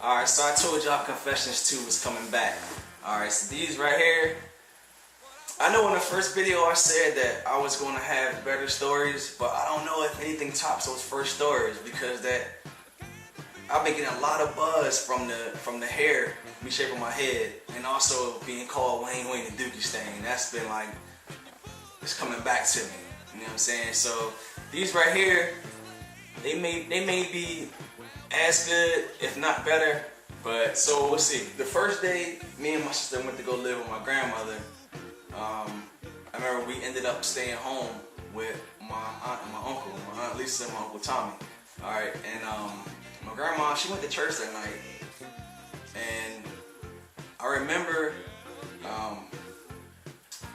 Alright, so I told y'all Confessions 2 was coming back. Alright, so these right here. I know in the first video I said that I was going to have better stories, but I don't know if anything tops those first stories because I've been getting a lot of buzz from the hair, me shaving my head, and also being called Wayne the Dookie Stain. That's been like, it's coming back to me. You know what I'm saying? So these right here, they may be as good, if not better. But so let's see. The first day, me and my sister went to go live with my grandmother. I remember we ended up staying home with my aunt and my uncle, my aunt Lisa and my uncle Tommy. All right, and my grandma, she went to church that night, and I remember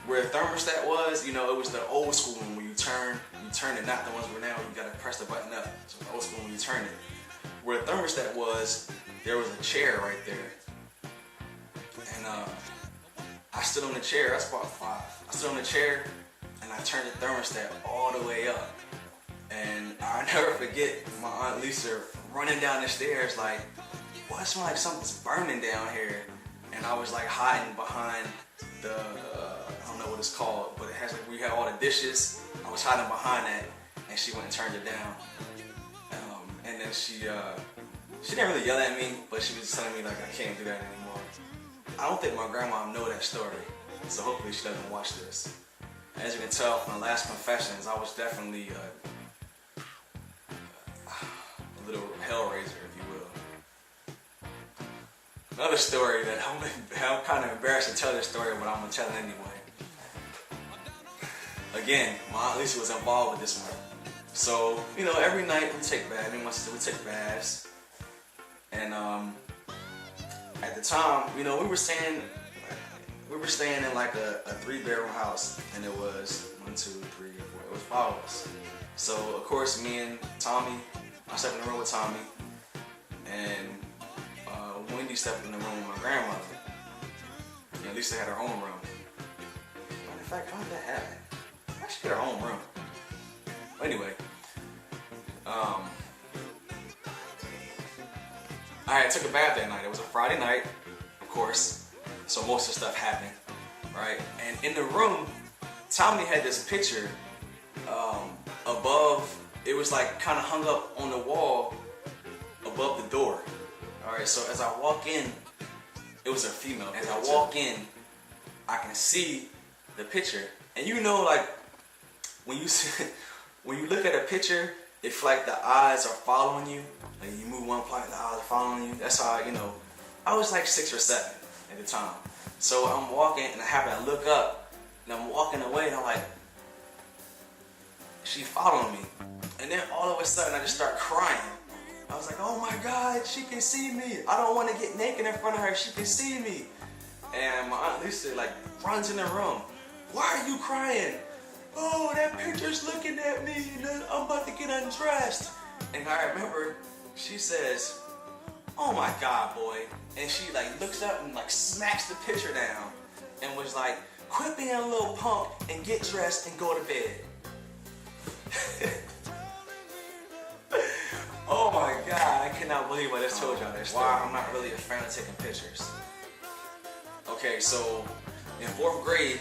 where the thermostat was. You know, it was the old school one where you turn it, not the ones where now you gotta press the button up. So the old school when you turn it. Where the thermostat was, there was a chair right there, and I stood on the chair. I was about 5. I stood on the chair and I turned the thermostat all the way up. And I'll never forget my Aunt Lisa running down the stairs like, "Boy, it smells like something's burning down here." And I was like hiding behind the, I don't know what it's called, but it has like, we had all the dishes. I was hiding behind that, and she went and turned it down. And then she didn't really yell at me, but she was telling me like I can't do that anymore. I don't think my grandma know that story, so hopefully she doesn't watch this. As you can tell from the last confessions, I was definitely a little hellraiser, if you will. Another story that I'm kind of embarrassed to tell this story, but I'm gonna tell it anyway. Again, my Aunt Lisa was involved with this one. So, you know, every night we take baths, me and my sister would take baths. And at the time, you know, we were staying in like a 3-bedroom house, and it was 1, 2, 3, 4, it was 5 of us. So of course me and Tommy, I slept in the room with Tommy, and Wendy slept in the room with my grandmother. And Lisa had her own room. Matter of fact, how did that happen? I should get her own room. Anyway, I took a bath that night. It was a Friday night, of course, so most of the stuff happened, right? And in the room, Tommy had this picture above. It was like kind of hung up on the wall above the door. All right, so as I walk in, it was a female. As I walk in, I can see the picture, and you know, like when you see. When you look at a picture, it's like the eyes are following you. Like you move one part, the eyes are following you. That's how, you know, I was like 6 or 7 at the time. So I'm walking and I happen to look up and I'm walking away and I'm like, she following me. And then all of a sudden I just start crying. I was like, oh my God, she can see me. I don't want to get naked in front of her. She can see me. And my Aunt Lisa like runs in the room. Why are you crying? Oh, that picture's looking at me, and I'm about to get undressed. And I remember she says, oh my God, boy. And she like looks up and like smacks the picture down and was like, quit being a little punk and get dressed and go to bed. Oh my God, I cannot believe I just told y'all that story. Wow, I'm not really a fan of taking pictures. Okay, so in 4th grade,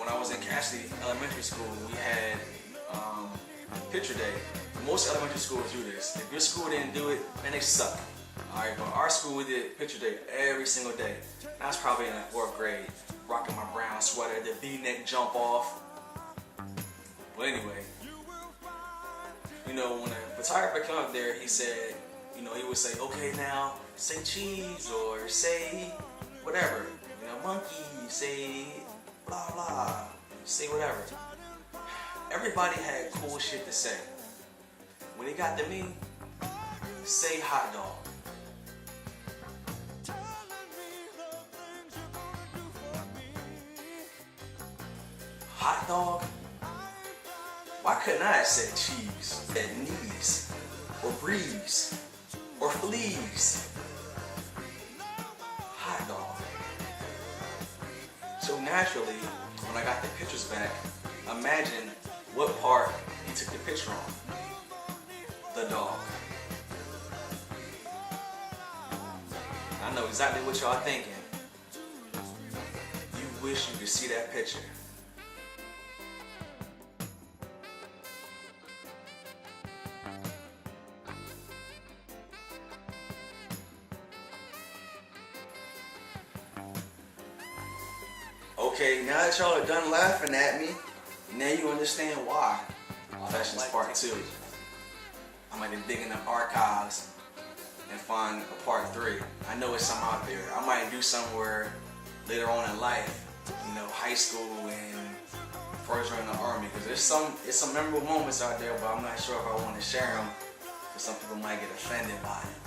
when I was in Cassidy Elementary School, we had picture day. Most elementary schools do this. If your school didn't do it, man, they suck. Alright, but our school, we did picture day every single day. And I was probably in the 4th grade, rocking my brown sweater, the V-neck jump off. But anyway, you know, when the photographer came up there, he said, you know, he would say, okay, now say cheese or say whatever. You know, monkey, say blah blah, say whatever. Everybody had cool shit to say. When it got to me, say hot dog. Hot dog? Why couldn't I have said cheese, said knees, or breeze, or fleas? Hot dog. So naturally, when I got the pictures back, imagine what part he took the picture on. The dog. I know exactly what y'all thinking. You wish you could see that picture. Okay, now that y'all are done laughing at me, now you understand why. Confessions Part 2. I might be digging up archives and find a Part 3. I know it's some out there. I might do somewhere later on in life, you know, high school and first joining the Army, because it's some memorable moments out there, but I'm not sure if I want to share them, because some people might get offended by it.